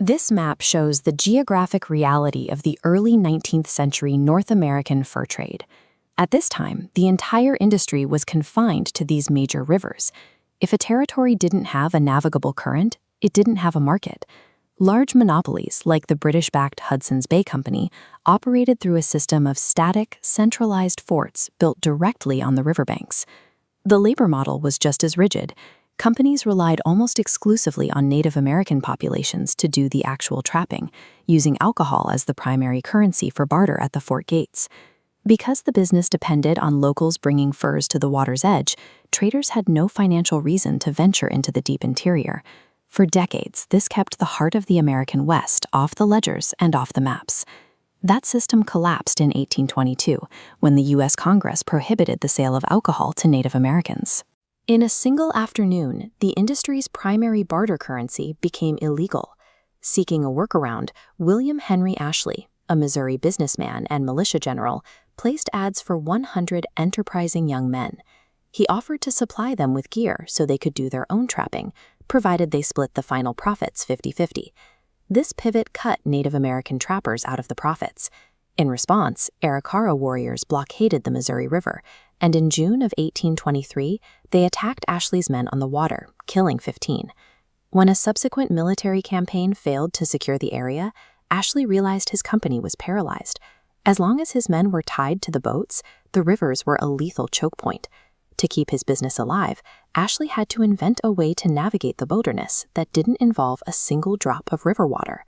This map shows the geographic reality of the early 19th century North American fur trade. At this time, the entire industry was confined to these major rivers. If a territory didn't have a navigable current, it didn't have a market. Large monopolies, like the British-backed Hudson's Bay Company, operated through a system of static, centralized forts built directly on the riverbanks. The labor model was just as rigid. Companies relied almost exclusively on Native American populations to do the actual trapping, using alcohol as the primary currency for barter at the fort gates. Because the business depended on locals bringing furs to the water's edge, traders had no financial reason to venture into the deep interior. For decades, this kept the heart of the American West off the ledgers and off the maps. That system collapsed in 1822, when the U.S. Congress prohibited the sale of alcohol to Native Americans. In a single afternoon, the industry's primary barter currency became illegal. Seeking a workaround, William Henry Ashley, a Missouri businessman and militia general, placed ads for 100 enterprising young men. He offered to supply them with gear so they could do their own trapping, provided they split the final profits 50-50. This pivot cut Native American trappers out of the profits. In response, Arikara warriors blockaded the Missouri River, and in June of 1823, they attacked Ashley's men on the water, killing 15. When a subsequent military campaign failed to secure the area, Ashley realized his company was paralyzed. As long as his men were tied to the boats, the rivers were a lethal choke point. To keep his business alive, Ashley had to invent a way to navigate the wilderness that didn't involve a single drop of river water.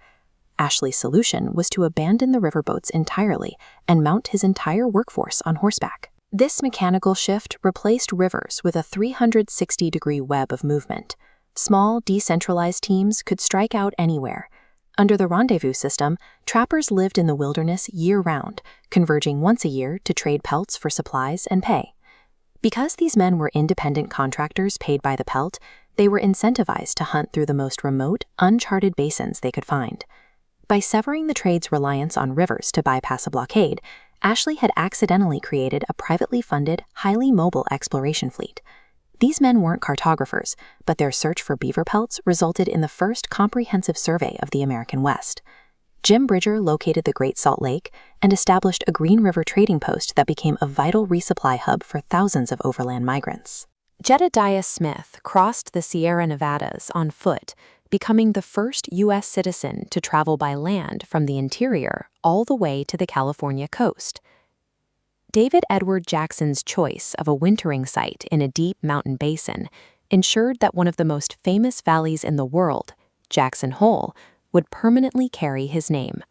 Ashley's solution was to abandon the riverboats entirely and mount his entire workforce on horseback. This mechanical shift replaced rivers with a 360-degree web of movement. Small, decentralized teams could strike out anywhere. Under the rendezvous system, trappers lived in the wilderness year-round, converging once a year to trade pelts for supplies and pay. Because these men were independent contractors paid by the pelt, they were incentivized to hunt through the most remote, uncharted basins they could find. By severing the trade's reliance on rivers to bypass a blockade, Ashley had accidentally created a privately funded, highly mobile exploration fleet. These men weren't cartographers, but their search for beaver pelts resulted in the first comprehensive survey of the American West. Jim Bridger located the Great Salt Lake and established a Green River trading post that became a vital resupply hub for thousands of overland migrants. Jedediah Smith crossed the Sierra Nevadas on foot, becoming the first U.S. citizen to travel by land from the interior all the way to the California coast. David Edward Jackson's choice of a wintering site in a deep mountain basin ensured that one of the most famous valleys in the world, Jackson Hole, would permanently carry his name.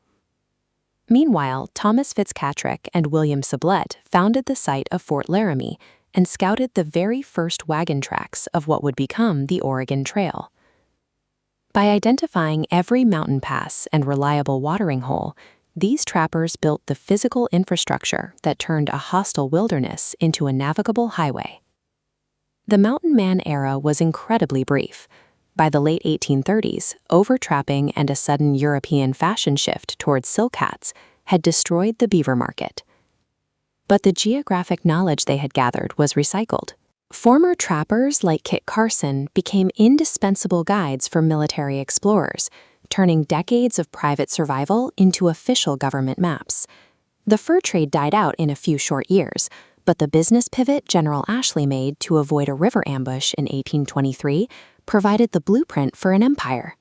Meanwhile, Thomas Fitzpatrick and William Sublette founded the site of Fort Laramie and scouted the very first wagon tracks of what would become the Oregon Trail. By identifying every mountain pass and reliable watering hole, these trappers built the physical infrastructure that turned a hostile wilderness into a navigable highway. The mountain man era was incredibly brief. By the late 1830s, overtrapping and a sudden European fashion shift towards silk hats had destroyed the beaver market. But the geographic knowledge they had gathered was recycled. Former trappers like Kit Carson became indispensable guides for military explorers, turning decades of private survival into official government maps. The fur trade died out in a few short years, but the business pivot General Ashley made to avoid a river ambush in 1823 provided the blueprint for an empire.